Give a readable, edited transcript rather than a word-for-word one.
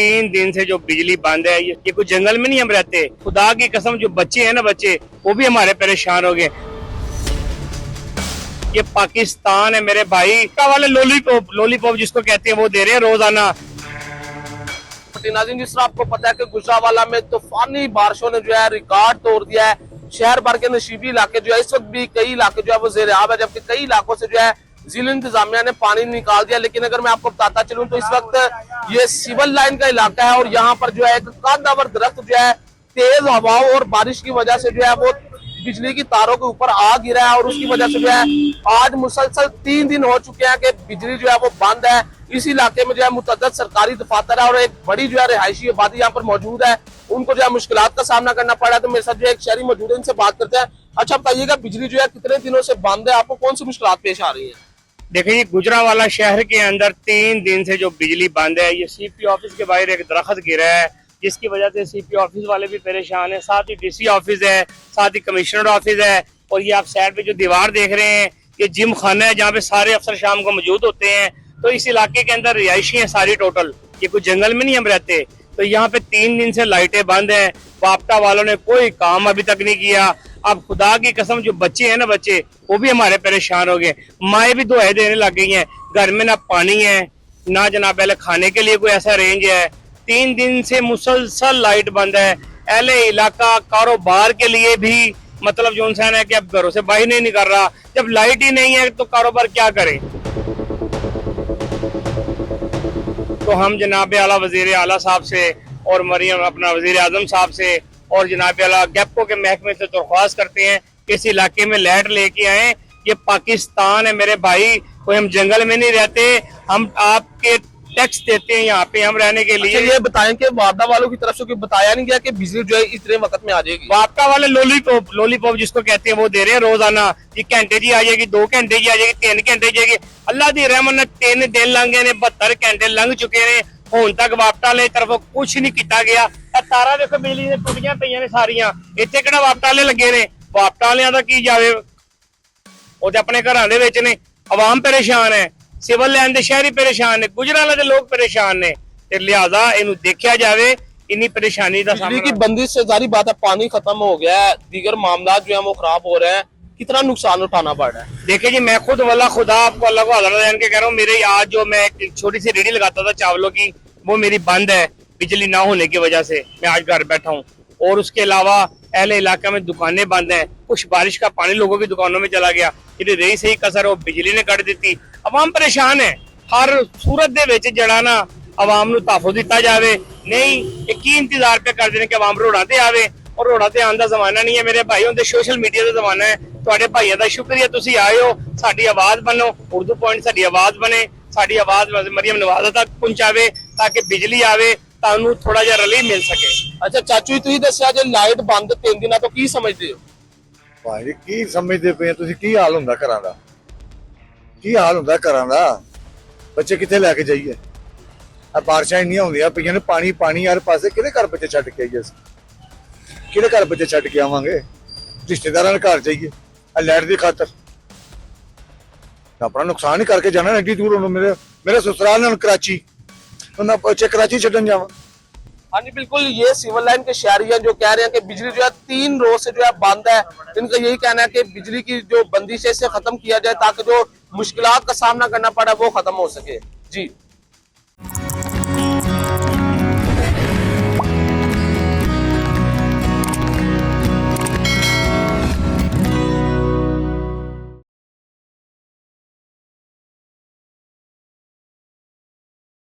3 दिन से जो बिजली बंद है, ये कोई जंगल में नहीं हम रहते। खुदा की कसम, जो बच्चे हैं ना, बच्चे वो भी हमारे परेशान हो गए। ये पाकिस्तान है मेरे भाई का वाले लॉलीपॉप जिसको कहते हैं वो दे रहे हैं रोजाना। नाज़रीन, जिस तरह आपको पता है कि गुजरावाला में तूफानी बारिशों ने जो है रिकॉर्ड तोड़ दिया है। शहर भर के नशीबी इलाके जो है इस वक्त भी कई इलाके जो है वो ज़ेर-ए-आब है, जबकि कई इलाकों से जो है जिला इंतजामिया ने पानी निकाल दिया। लेकिन अगर मैं आपको बताता चलूं तो इस वक्त ये सिविल लाइन का इलाका है और यहाँ पर जो है एक कदावर दरख्त जो है तेज हवाओं और बारिश की वजह से जो है वो बिजली की तारों के ऊपर आ गिरा है और उसकी वजह से जो है आज मुसलसल 3 दिन हो चुके हैं कि बिजली जो है वो बंद है। इस इलाके में जो है मुतअद्दिद सरकारी दफातर है और एक बड़ी जो है रिहायशी आबादी यहाँ पर मौजूद है। उनको जो है मुश्किलात का सामना करना पड़ा है। तो मेरे साथ जो एक शहरी मौजूद है, इनसे बात करते हैं। अच्छा बताइएगा, बिजली जो है कितने दिनों से बंद है, आपको कौन सी मुश्किलात पेश आ रही है? देखिए, गुजरावाला शहर के अंदर 3 दिन से जो बिजली बंद है, ये सीपी ऑफिस के बाहर एक दरख्त गिरा है जिसकी वजह से सीपी ऑफिस वाले भी परेशान है, साथ ही डीसी ऑफिस है, साथ ही कमिश्नर ऑफिस है। और ये आप साइड पे जो दीवार देख रहे हैं, ये जिम खाना है जहाँ पे सारे अफसर शाम को मौजूद होते हैं। तो इस इलाके के अंदर रिहायशी है सारी टोटल, ये कोई जंगल में नहीं हम रहते। तो यहाँ पे 3 दिन से लाइटें बंद है। वापटा वालों ने कोई काम अभी तक नहीं किया। अब खुदा की कसम, जो बच्चे हैं ना, बच्चे वो भी हमारे परेशान हो गए। माएँ भी दुआएं देने लग गई हैं। घर में ना पानी है ना जनाब पहले खाने के लिए कोई ऐसा रेंज है। 3 दिन से मुसलसल लाइट बंद है। अहले इलाका कारोबार के लिए भी मतलब जो इंसान है कि अब घरों से बाहर नहीं निकल रहा। जब लाइट ही नहीं है तो कारोबार क्या करें? तो हम जनाब आला वजीर आला साहब से और मरियम अपना वजीर आजम साहब से और जनाब आला गैपको के महकमे से दरख्वास्त करते हैं कि इस इलाके में लाइट लेके आए। ये पाकिस्तान है मेरे भाई, कोई हम जंगल में नहीं रहते। हम आपके टैक्स देते हैं यहाँ पे हम रहने के लिए। अच्छा, ये बताएं कि वापडा वालों की तरफ से कोई बताया नहीं गया कि बिजली जो है इतने वक्त में आ जाएगी? वापडा वाले लॉलीपॉप जिसको कहते हैं वो दे रहे हैं रोजाना। ये घंटे की आ जाएगी, 2 घंटे की आ जाएगी, 3 घंटे की जाएगी। अल्लाह दी रहमत ने 3 दिन लंघ गए ने, 72 घंटे लंघ चुके ने। हुण तक वापटा वाले तरफों कुछ नहीं किया गया। तारा देखो बिजली ने टुटियां पईयां ने सारियां। इत्थे किहड़ा वापटा वाले लगे ने? वापटा वालियां दा की जावे, वो अपने घरां दे विच ने। अवाम परेशान है, सिविल लाइन दे शहरी परेशान ने, गुजरावाला दे लोग परेशान ने। ते लिहाजा इन्हू देखा जाए, इन्नी परेशानी का बिजली की बंदिश से जारी बात है, पानी खत्म हो गया है, दीगर मामला जो है वो खराब हो रहे हैं, कितना नुकसान उठाना पड़ रहा है? देखिए जी, मैं खुद वाला खुदा आपको अल्लाह को हज़ार जान के कह रहा हूँ, मेरे आज जो मैं एक छोटी सी रेडी लगाता था चावलों की, वो मेरी बंद है बिजली ना होने की वजह से। मैं आज घर बैठा हूँ। और उसके अलावा अहले इलाका में दुकानें बंद हैं। कुछ बारिश का पानी लोगों की दुकानों में चला गया। ये रही सही कसर वो बिजली ने कट दी। अवाम परेशान है। हर सूरत दे विच जड़ा ना अवाम नूं तहफ़्फ़ुज़ दिता जावे, नहीं एक ही इंतजार पे कर देने कि अवाम रोड़ा ते आवे। और रोड़ा ते आने दा जमाना नहीं है मेरे भाई, हुण ते सोशल मीडिया दा जमाना है। तुहाडे भाइयों दा शुक्रिया, तुसीं आए हो, साडी आवाज़ बनो। उर्दू पॉइंट साडी आवाज़ बने, साडी आवाज़ मरियम नवाज़ तक पहुंचावे ताकि बिजली आवे, तानू थोड़ा जिहा रिलीफ मिल सके। अच्छा चाचू, तुसीं दस्सिया जे लाइट बंद 3 दिनां तो की समझदे हो? भाई की समझदे पे तुसीं? की हाल हुंदा घरां दा? की हाल हुंदा घरां दा? बच्चे कित्थे लैके जाइए? आ बारिशां इन्नियां हुंदियां पईयां ने, पानी पानी हर पासे। किहदे घर बच्चे छड्ड के आइए? किहदे घर बच्चे छड्ड के आवांगे? रिश्तेदारां दे घर जाइए आ लाइट दी खातर? अपना नुकसान ही करके जाना। एड्डी दूर मेरे ससुराल ने कराची, उन्हें बच्चे कराची छड्डन जावां? हाँ जी बिल्कुल, ये सिविल लाइन के शहरी हैं जो कह रहे हैं कि बिजली जो है 3 रोज से जो है बंद है। इनका यही कहना है कि बिजली की जो बंदिश है इसे खत्म किया जाए ताकि जो मुश्किलात का सामना करना पड़ा वो खत्म हो सके। जी।